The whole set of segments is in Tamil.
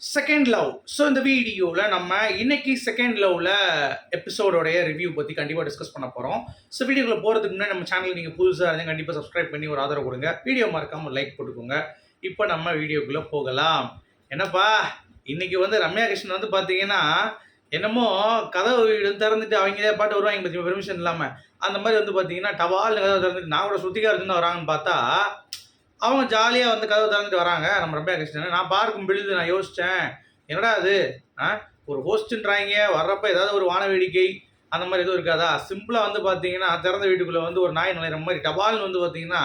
Second love. ஸோ இந்த வீடியோவில் நம்ம இன்னைக்கு செகண்ட் லவ்வில் எபிசோடோடைய ரிவ்யூ பற்றி கண்டிப்பாக டிஸ்கஸ் பண்ண போகிறோம். ஸோ வீடியோக்குள்ள போகிறதுக்கு முன்னாடி நம்ம சேனல் நீங்கள் புதுசாக இருந்தால் கண்டிப்பாக சப்ஸ்கிரைப் பண்ணி ஒரு ஆதரவு கொடுங்க. வீடியோ மறக்காமல் லைக் போட்டுக்கோங்க. இப்போ நம்ம வீடியோக்குள்ளே போகலாம். என்னப்பா இன்னைக்கு வந்து ரம்யா கிருஷ்ணன் வந்து பார்த்தீங்கன்னா என்னமோ கதவு வீடு திறந்துட்டு அவங்களே பாட்டு வருவாங்க பற்றி பெர்மிஷன் இல்லாமல் அந்த மாதிரி வந்து பார்த்தீங்கன்னா டவால் கதவை திறந்துட்டு நான் கூட சுத்திகா இருக்குன்னு வராங்கன்னு பார்த்தா அவங்க ஜாலியாக வந்து கதவை திறந்துட்டு வராங்க நம்ம ரம்யா கிருஷ்ணன். நான் பார்க்கும் பொழுது நான் யோசித்தேன், என்னடா அது ஒரு ஹோஸ்ட்டுன்றாங்க வர்றப்ப ஏதாவது ஒரு வான வேடிக்கை அந்த மாதிரி எதுவும் இருக்காதா? சிம்பிளாக வந்து பார்த்தீங்கன்னா திறந்த வீட்டுக்குள்ளே வந்து ஒரு நாய் நுழையிற மாதிரி டபால்னு வந்து பார்த்தீங்கன்னா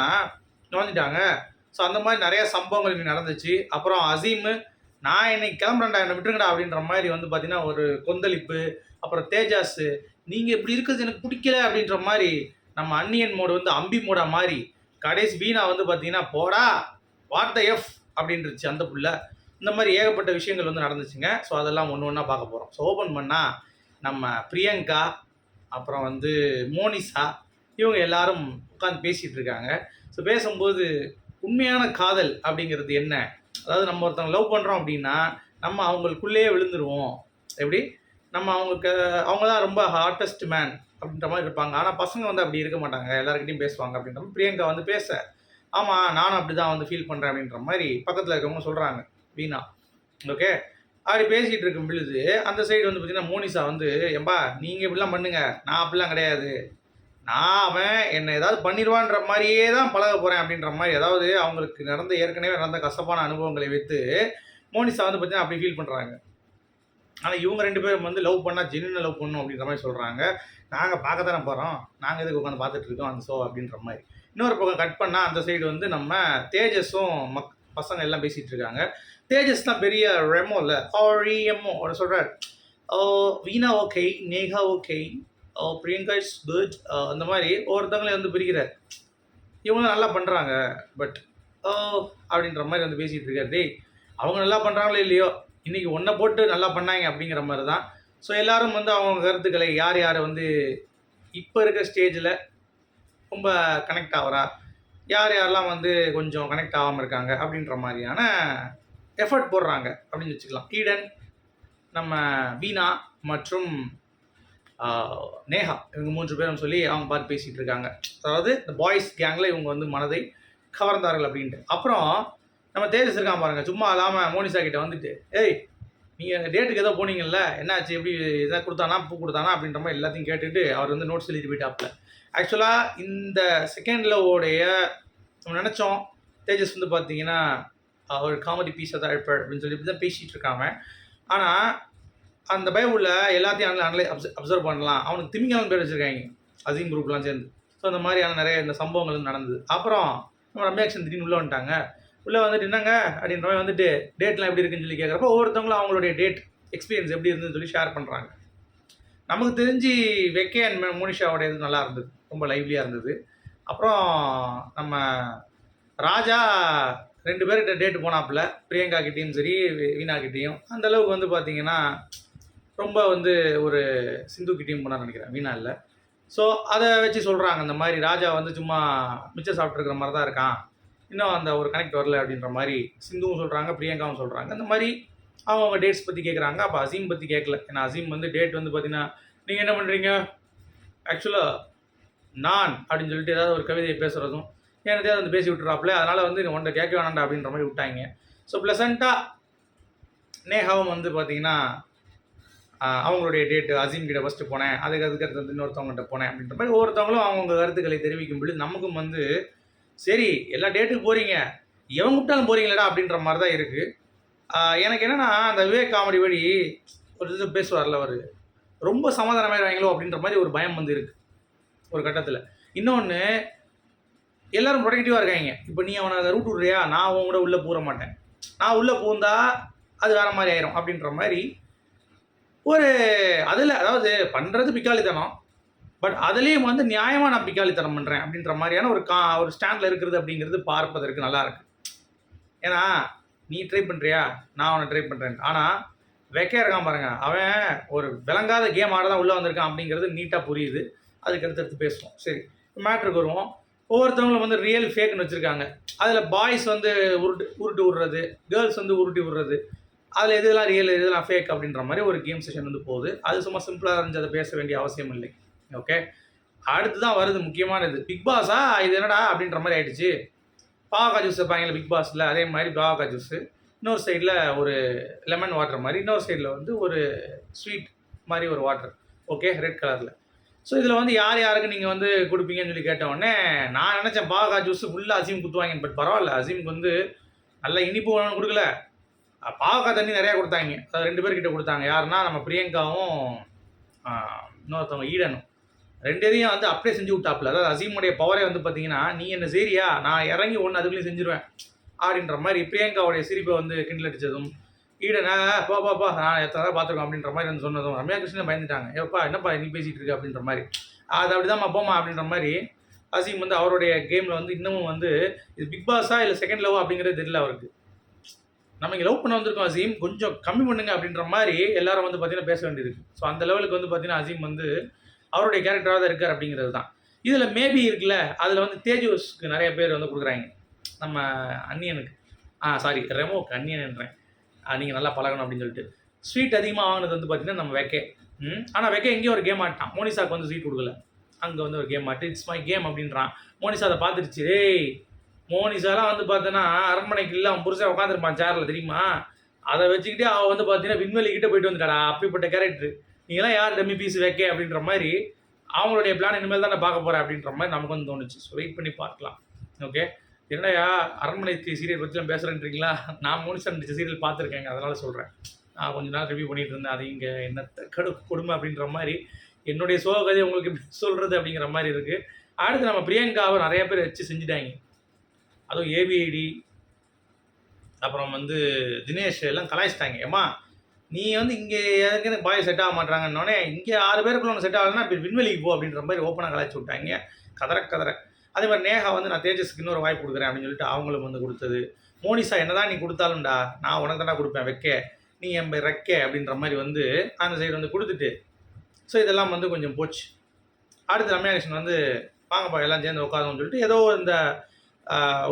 நுழைஞ்சிட்டாங்க. ஸோ அந்த மாதிரி நிறையா சம்பவங்கள் இன்னைக்கு நடந்துச்சு. அப்புறம் அசீமு நான் இன்னைக்கு கிளம்புறேன்டா என்னை விட்டுருங்கடா அப்படின்ற மாதிரி வந்து பார்த்தீங்கன்னா ஒரு கொந்தளிப்பு. அப்புறம் தேஜாஸு நீங்கள் இப்படி இருக்கிறது எனக்கு பிடிக்கல அப்படின்ற மாதிரி நம்ம அன்னியன் மோடு வந்து அம்பி மோடா மாதிரி கடைசி வீணா வந்து பார்த்தீங்கன்னா போடா வாட் த எஃப் அப்படின்ருச்சு அந்த புள்ள. இந்த மாதிரி ஏகப்பட்ட விஷயங்கள் வந்து நடந்துச்சுங்க. ஸோ அதெல்லாம் ஒன்று ஒன்றா பார்க்க போகிறோம். ஸோ ஓப்பன் பண்ணால் நம்ம பிரியங்கா அப்புறம் வந்து மோனிஷா இவங்க எல்லாரும் உட்காந்து பேசிகிட்டு இருக்காங்க. ஸோ பேசும்போது உண்மையான காதல் அப்படிங்கிறது என்ன, அதாவது நம்ம ஒருத்தவங்க லவ் பண்ணுறோம் அப்படின்னா நம்ம அவங்களுக்குள்ளேயே விழுந்துருவோம். எப்படி நம்ம அவங்க தான் ரொம்ப ஹார்டஸ்ட் மேன் அப்படின்ற மாதிரி இருப்பாங்க. ஆனால் பசங்க வந்து அப்படி இருக்க மாட்டாங்க, எல்லாருக்கிட்டையும் பேசுவாங்க அப்படின்ற மாதிரி பிரியங்கா வந்து பேச, ஆமாம் நானும் அப்படி தான் வந்து ஃபீல் பண்ணுறேன் அப்படின்ற மாதிரி பக்கத்தில் இருக்கவங்க சொல்கிறாங்க வீணா. ஓகே, அப்படி பேசிகிட்டு இருக்கும் பொழுது அந்த சைடு வந்து பார்த்திங்கன்னா மோனிஷா வந்து எம்பா நீங்கள் இப்படிலாம் பண்ணுங்க, நான் அப்படிலாம் கிடையாது, நான் அவன் என்னை ஏதாவது பண்ணிடுவான்ற மாதிரியே தான் பழக போகிறேன் அப்படின்ற மாதிரி, அதாவது அவங்களுக்கு ஏற்கனவே நடந்த கசப்பான அனுபவங்களை வைத்து மோனிஷா வந்து பார்த்திங்கன்னா அப்படி ஃபீல் பண்ணுறாங்க. ஆனால் இவங்க ரெண்டு பேரும் வந்து லவ் பண்ணால் ஜென்யூனாக லவ் பண்ணணும் அப்படின்ற மாதிரி சொல்கிறாங்க. நாங்கள் பார்க்க தானே போகிறோம், நாங்கள் எதுக்கு உட்காந்து பார்த்துட்டு இருக்கோம் அந்த ஷோ அப்படின்ற மாதிரி. இன்னொரு பக்கம் கட் பண்ணால் அந்த சைடு வந்து நம்ம தேஜஸும் பசங்க எல்லாம் பேசிகிட்டு இருக்காங்க. தேஜஸ் தான் பெரிய ரெமோ இல்லை ஆரியமோ அவர் சொல்கிறார், Veena okay, Neha okay, Priyanka is good, அந்த மாதிரி ஒவ்வொருத்தவங்களையும் வந்து பிரிக்கிறார். இவங்களும் நல்லா பண்ணுறாங்க பட் அப்படின்ற மாதிரி வந்து பேசிகிட்டு இருக்காரு. டேய் அவங்க நல்லா பண்ணுறாங்களோ இல்லையோ இன்றைக்கி ஒன்றை போட்டு நல்லா பண்ணாங்க அப்படிங்கிற மாதிரி தான். ஸோ எல்லோரும் வந்து அவங்க கருத்துக்களை யார் யாரை வந்து இப்போ இருக்கிற ஸ்டேஜில் ரொம்ப கனெக்ட் ஆகிறா, யார் யாரெல்லாம் வந்து கொஞ்சம் கனெக்ட் ஆகாமல் இருக்காங்க அப்படின்ற மாதிரியான எஃபர்ட் போடுறாங்க அப்படின்னு வச்சுக்கலாம். ஈடன், நம்ம வீணா மற்றும் நேஹா இவங்க 3 பேரும் சொல்லி அவங்க பார்த்து பேசிகிட்டு இருக்காங்க. அதாவது இந்த பாய்ஸ் கேங்கில் இவங்க வந்து மனதை கவர்ந்தார்கள் அப்படின்ட்டு. அப்புறம் நம்ம தேஜஸ் இருக்கான் பாருங்கள், சும்மா இல்லாமல் மோனிஷா கிட்டே வந்துட்டு, ஏய் நீங்கள் டேட்டுக்கு ஏதோ போனீங்கல்ல என்னாச்சு, எப்படி எதாவது கொடுத்தானா பூ கொடுத்தானா அப்படின்ற மாதிரி எல்லாத்தையும் கேட்டுட்டு அவர் வந்து நோட்ஸ் எழுதி போயிட்டாப்புல. ஆக்சுவலாக இந்த செகண்ட் லவ்வோடைய நம்ம நினச்சோம் தேஜஸ் வந்து பார்த்தீங்கன்னா ஒரு காமெடி பீஸாக தான் இருப்பார் அப்படின்னு சொல்லி தான் பேசிகிட்டு இருக்காங்க. ஆனால் அந்த பைபிளில் எல்லாத்தையும் அப்சர்வ் பண்ணலாம், அவனுக்கு திமிங்கலம் பேர் வச்சுருக்காங்க அசீம் குரூப்லாம் சேர்ந்து. ஸோ அந்த மாதிரியான நிறைய இந்த சம்பவங்கள் நடந்தது. அப்புறம் நம்ம ரம்யாக்ஷன் திடீர்னு உள்ளே வந்துட்டாங்க. உள்ளே வந்துட்டு என்னங்க அப்படின்ற மாதிரி வந்துட்டு டேட்லாம் எப்படி இருக்குன்னு சொல்லி கேட்குறப்போ ஒவ்வொருத்தவங்களும் அவங்களுடைய டேட் எக்ஸ்பீரியன்ஸ் எப்படி இருந்ததுன்னு சொல்லி ஷேர் பண்ணுறாங்க. நமக்கு தெரிஞ்சு வெக்கே அண்ட் மோனிஷாவோட இது நல்லா இருந்தது, ரொம்ப லைவ்லியாக இருந்தது. அப்புறம் நம்ம ராஜா 2 பேர்கிட்ட டேட்டு போனாப்புல, பிரியங்கா கிட்டேயும் சரி வீணா கிட்டேயும். அந்தளவுக்கு வந்து பார்த்திங்கன்னா ரொம்ப வந்து ஒரு சிந்து கிட்டேயும் போனான்னு நினைக்கிறேன், வீணா இல்லை. ஸோ அதை வச்சு சொல்கிறாங்க இந்த மாதிரி ராஜா வந்து சும்மா மிச்சம் சாப்பிட்ருக்கிற மாதிரி தான் இருக்கான், இன்னும் அந்த ஒரு கனெக்ட் வரல அப்படின்ற மாதிரி சிந்துவும் சொல்கிறாங்க, பிரியங்காவும் சொல்கிறாங்க. இந்த மாதிரி அவங்க டேட்ஸ் பற்றி கேட்குறாங்க. அப்போ அசீம் பற்றி கேட்கல, ஏன்னா அசீம் வந்து டேட் வந்து பார்த்தீங்கன்னா நீங்கள் என்ன பண்ணுறீங்க ஆக்சுவலாக நான் அப்படின்னு சொல்லிட்டு ஏதாவது ஒரு கவிதையை பேசுகிறதும் ஏதாவது வந்து பேசி விட்டுறாப்புல, அதனால் வந்து ஒன்றை கேட்க வேணாண்டா அப்படின்ற மாதிரி விட்டாங்க. ஸோ ப்ளசண்ட்டாக நேஹாவும் வந்து பார்த்திங்கன்னா அவங்களுடைய டேட்டு அசீம் கிட்ட ஃபஸ்ட்டு போனேன், அதுக்கு வந்து இன்னொருத்தவங்ககிட்ட போனேன் அப்படின்ற மாதிரி ஒவ்வொருத்தவங்களும் அவங்கவுங்க கருத்துக்களை தெரிவிக்கும் பொழுது நமக்கும் வந்து சரி எல்லா டேட்டுக்கு போகிறீங்க எவன் கூப்பிட்டாலும் போகிறீங்களா அப்படின்ற மாதிரி தான் இருக்குது. எனக்கு என்னென்னா அந்த விவேக் காமெடி வழி ஒரு இது பேசுவார்ல, அவர் ரொம்ப சமாதானமாயிடுவாங்களோ அப்படின்ற மாதிரி ஒரு பயம் வந்து இருக்குது ஒரு கட்டத்தில். இன்னொன்று எல்லோரும் ப்ரொடக்டிவாக இருக்காங்க. இப்போ நீ அவனை ரூட் விட்றியா, நான் அவன் கூட உள்ளே பூர மாட்டேன், நான் உள்ளே பூந்தா அது வேறு மாதிரி ஆயிரும் அப்படின்ற மாதிரி ஒரு அதில், அதாவது பண்ணுறது பிக்காளித்தனம், பட் அதுலேயும் வந்து நியாயமாக நான் பிக்காளித்தனம் பண்ணுறேன் அப்படின்ற மாதிரியான ஒரு ஸ்டாண்டில் இருக்கிறது அப்படிங்கிறது பார்ப்பதற்கு நல்லா இருக்குது. ஏன்னா நீ ட்ரை பண்ணுறியா, நான் அவனை ட்ரை பண்ணுறேன். ஆனால் வெக்கே இருக்கான் பாருங்கள், அவன் ஒரு விளங்காத கேம் ஆட தான் உள்ளே வந்திருக்கான் அப்படிங்கிறது நீட்டாக புரியுது. அதுக்கு அடுத்தடுத்து பேசுவோம். சரி, மேட்ருக்கு வருவோம். ஒவ்வொருத்தவங்களும் வந்து ரியல் ஃபேக்னு வச்சுருக்காங்க. அதில் பாய்ஸ் வந்து உருட்டு விடுறது, கேர்ள்ஸ் வந்து உருட்டி விடுறது, அதில் எதுலாம் ரியல் எதுலாம் ஃபேக் அப்படின்ற மாதிரி ஒரு கேம் செஷன் வந்து போகுது. அது சும்மா சிம்பிளாக இருந்துச்சு, அதை பேச வேண்டிய அவசியம் இல்லை. ஓகே, அடுத்து தான் வருது முக்கியமானது. பிக் பாஸா இது என்னடா அப்படின்ற மாதிரி ஆயிடுச்சு. பாவக்காய் ஜூஸ் வைப்பாங்கல்ல பிக் பாஸில், அதே மாதிரி பாவக்காய் ஜூஸு, இன்னொரு சைடில் ஒரு லெமன் வாட்டர் மாதிரி, இன்னொரு சைடில் வந்து ஒரு ஸ்வீட் மாதிரி ஒரு வாட்டர். ஓகே, ரெட் கலரில். ஸோ இதில் வந்து யார் யாருக்கு நீங்கள் வந்து கொடுப்பீங்கன்னு சொல்லி கேட்டவுடனே நான் நினச்சேன் பாவக்காய் ஜூஸ் ஃபுல்லாக அசீம் குத்துவாங்கன்னு. பட் பரவாயில்ல, அசீமுக்கு வந்து நல்ல இனிப்பு வேணும்னு கொடுக்கல, பாவக்காய் தண்ணி நிறையா கொடுத்தாங்க. அது 2 பேர்கிட்ட கொடுத்தாங்க. யாருன்னா நம்ம பிரியங்காவும் இன்னொருத்தவங்க ஈடனும். 2 பேரையும் வந்து அப்படியே செஞ்சு விட்டாப்புல. அதாவது அசீமுடைய பவரே வந்து பார்த்தீங்கன்னா, நீ என்ன சரியா நான் இறங்கி ஒன்று அதுக்குள்ளேயும் செஞ்சுருவேன் அப்படின்ற மாதிரி பிரியங்காவுடைய சிரிப்பை வந்து கிண்டல் அடித்ததும், ஈடனா பாப்பா நான் எத்தனை தடவை பார்த்துருக்கோம் அப்படின்ற மாதிரி வந்து சொன்னதும் ரம்யா கிருஷ்ணன் பயந்துட்டாங்க. ஏப்பா என்னப்பா நீ பேசிகிட்டு இருக்க அப்படின்ற மாதிரி. அது அப்படி தான்மா போமா அப்படின்ற மாதிரி அசீம் வந்து அவருடைய கேமில் வந்து இன்னமும் வந்து இது பிக் பாஸா இல்லை செகண்ட் லவ் அப்படிங்கிறது தெரியல அவருக்கு. நம்ம இங்கே லவ் பண்ண வந்திருக்கோம் அசீம், கொஞ்சம் கம்மி பண்ணுங்க அப்படின்ற மாதிரி எல்லாரும் வந்து பார்த்தீங்கன்னா பேச வேண்டியிருக்கு. ஸோ அந்த லெவலுக்கு வந்து பார்த்தீங்கன்னா அசீம் வந்து அவருடைய கேரக்டராக தான் இருக்கார் அப்படிங்கிறது தான். இதில் மேபி இருக்குல்ல, அதில் வந்து தேஜஸ்க்கு நிறைய பேர் வந்து கொடுக்குறாங்க. நம்ம அன்னியனுக்கு சாரி ரெமோக்கு அன்னியன்ன்றேன், நீங்கள் நல்லா பழகணும் அப்படின்னு சொல்லிட்டு. ஸ்வீட் அதிகமாக வாங்கினது வந்து பார்த்தீங்கன்னா நம்ம வெக்கே. ஆனால் வெக்கே எங்கேயும் ஒரு கேம் ஆட்டான். மோனிஷாவுக்கு வந்து ஸ்வீட் கொடுக்கல, அங்கே வந்து ஒரு கேம் ஆட்டு இட்ஸ் மை கேம் அப்படின்றான். மோனிஷா அதை பார்த்துருச்சு. ஏய் மோனிஷாலாம் வந்து பார்த்தோன்னா அரண்மனைக்கு இல்லை அவன் புருஷன் உட்காந்துருப்பான் சேரில் தெரியுமா, அதை வச்சுக்கிட்டே அவள் வந்து பார்த்தீங்கன்னா விண்வெளிக்கிட்ட போயிட்டு வந்துட்டாடா. அப்படிப்பட்ட கேரக்டர் நீங்களாம் யார் டம்மி பீஸ் வைக்க அப்படின்ற மாதிரி அவங்களுடைய பிளான் இனிமேல் தான் நான் பார்க்க போகிறேன் அப்படின்ற மாதிரி நமக்கு வந்து தோணுச்சு. ஸோ வெயிட் பண்ணி பார்க்கலாம். ஓகே, என்னையா அரண்மனை சீரியல் பற்றிலாம் பேசுகிறேன்றீங்களா? நான் மோனிஷா நடிச்ச சீரியல் பார்த்துருக்கேங்க, அதனால் சொல்கிறேன். நான் கொஞ்ச நாள் ரிவ்யூ பண்ணிகிட்டு இருந்தேன், அது இங்கே என்ன கொடுமை அப்படின்ற மாதிரி என்னுடைய சோகதை உங்களுக்கு எப்படி சொல்கிறது அப்படிங்கிற மாதிரி இருக்குது. அடுத்து நம்ம பிரியங்காவை நிறைய பேர் வச்சு செஞ்சுட்டாங்க. அதுவும் ஏபிஐடி அப்புறம் வந்து தினேஷ் எல்லாம் கலாய்ச்சிட்டாங்க. ஏம்மா நீ வந்து இங்கே எதுக்குன்னு பாய் செட் ஆக மாட்டாங்கன்னொடனே இங்கே 6 பேருக்குள்ள ஒன்று செட் ஆகலைன்னா இப்போ விண்வெளிக்கு போ அப்படின்ற மாதிரி ஓப்பனாக கலாய்ச்சி விட்டாங்க. கதற அதே மாதிரி நேஹா வந்து நான் தேஜஸ்க்கு இன்னொரு வாய்ப்பு கொடுக்குறேன் அப்படின்னு சொல்லிட்டு அவங்களும் வந்து கொடுத்தது. மோனிஷா என்னதான் நீ கொடுத்தாலும்டா நான் உனக்கு தானே கொடுப்பேன் வைக்க, நீ என் ரெக்க அப்படின்ற மாதிரி வந்து அந்த சைடு வந்து கொடுத்துட்டு, ஸோ இதெல்லாம் வந்து கொஞ்சம் போச்சு. அடுத்து ரம்யா கிருஷ்ணன் வந்து வாங்கப்பா எல்லாம் சேர்ந்து உட்காருன்னு சொல்லிட்டு ஏதோ இந்த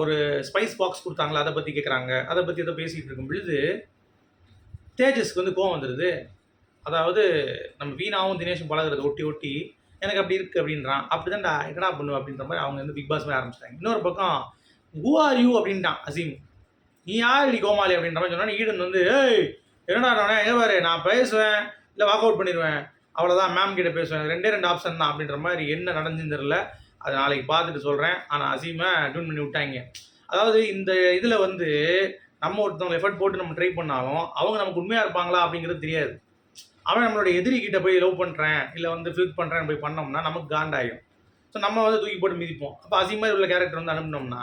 ஒரு ஸ்பைஸ் பாக்ஸ் கொடுத்தாங்களா அதை பற்றி கேட்குறாங்க. அதை பற்றி ஏதோ பேசிகிட்டு இருக்கும் பொழுது தேஜஸ்க்கு வந்து கோவம் வந்துடுது. அதாவது நம்ம வீணாவும் தினேஷும் பழகிறது ஒட்டி எனக்கு அப்படி இருக்குது அப்படின்றான். அப்படி தான்டா என்னடா பண்ணுவேன் அப்படின்ற மாதிரி அவங்க வந்து பிக் பாஸ் மாதிரி ஆரம்பிச்சிட்டாங்க. இன்னொரு பக்கம் ஹூ ஆர் யூ அப்படின்ட்டான் அசீம். நீ யார் இப்படி கோமாளி அப்படின்ற மாதிரி சொன்னா ஈடன் வந்து ஏய் என்னடா நான் எங்கே பாரு நான் பேசுவேன் இல்லை வாக் அவுட் பண்ணிடுவேன் அவ்வளோதான், மேம் கிட்ட பேசுவேன், 2 ஆப்ஷன் தான் அப்படின்ற மாதிரி என்ன நடந்துன்னு தெரில. அது நாளைக்கு பார்த்துட்டு சொல்கிறேன். ஆனால் அசீமை டியூன் பண்ணி விட்டாங்க. அதாவது இந்த இதில் வந்து நம்ம ஒருத்தவங்க எஃபர்ட் போட்டு நம்ம ட்ரை பண்ணாலும் அவங்க நமக்கு உண்மையாக இருப்பாங்களா அப்படிங்கிறது தெரியாது. அவன் நம்மளோட எதிரிகிட்ட போய் லவ் பண்ணுறேன் இல்லை வந்து ஃபில் பண்ணுறேன் போய் பண்ணோம்னா நமக்கு காண்டாயிடும். ஸோ நம்ம வந்து தூக்கி போட்டு மிதிப்போம். அப்போ அசீமாக உள்ள கேரக்டர் வந்து அனுப்பினோம்னா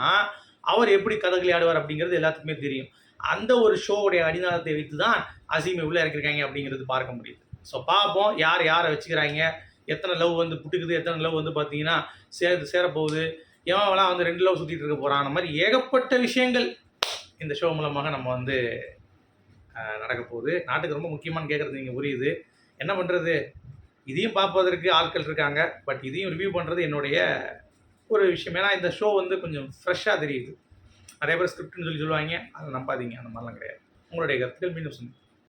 அவர் எப்படி கதகளி ஆடுவார் அப்படிங்கிறது எல்லாத்துக்குமே தெரியும். அந்த ஒரு ஷோவுடைய அடிநாதத்தை வைத்து தான் அசீமை உள்ளே இறக்கிருக்காங்க அப்படிங்கிறது பார்க்க முடியுது. ஸோ பார்ப்போம் யாரை வச்சுக்கிறாங்க, எத்தனை லவ் வந்து புட்டுக்குது, எத்தனை லவ் வந்து பார்த்தீங்கன்னா சேரப்போகுது, எவன்லாம் வந்து 2 லவ் சுற்றிட்டு இருக்க போகிறான். அந்த மாதிரி ஏகப்பட்ட விஷயங்கள் இந்த ஷோ மூலமாக நம்ம வந்து நடக்க போகுது. நாட்டுக்கு ரொம்ப முக்கியமானு கேட்குறது நீங்கள் புரியுது. என்ன பண்ணுறது, இதையும் பார்ப்பதற்கு ஆட்கள் இருக்காங்க, பட் இதையும் ரிவ்யூ பண்ணுறது என்னுடைய ஒரு விஷயம். ஏன்னா இந்த ஷோ வந்து கொஞ்சம் ஃப்ரெஷ்ஷாக தெரியுது. நிறைய பேர் ஸ்கிரிப்ட்னு சொல்லுவாங்க, அதை நம்பாதீங்க, அந்த மாதிரிலாம் கிடையாது. உங்களுடைய கருத்துக்கள் மீண்டும் சொல்லுங்கள்.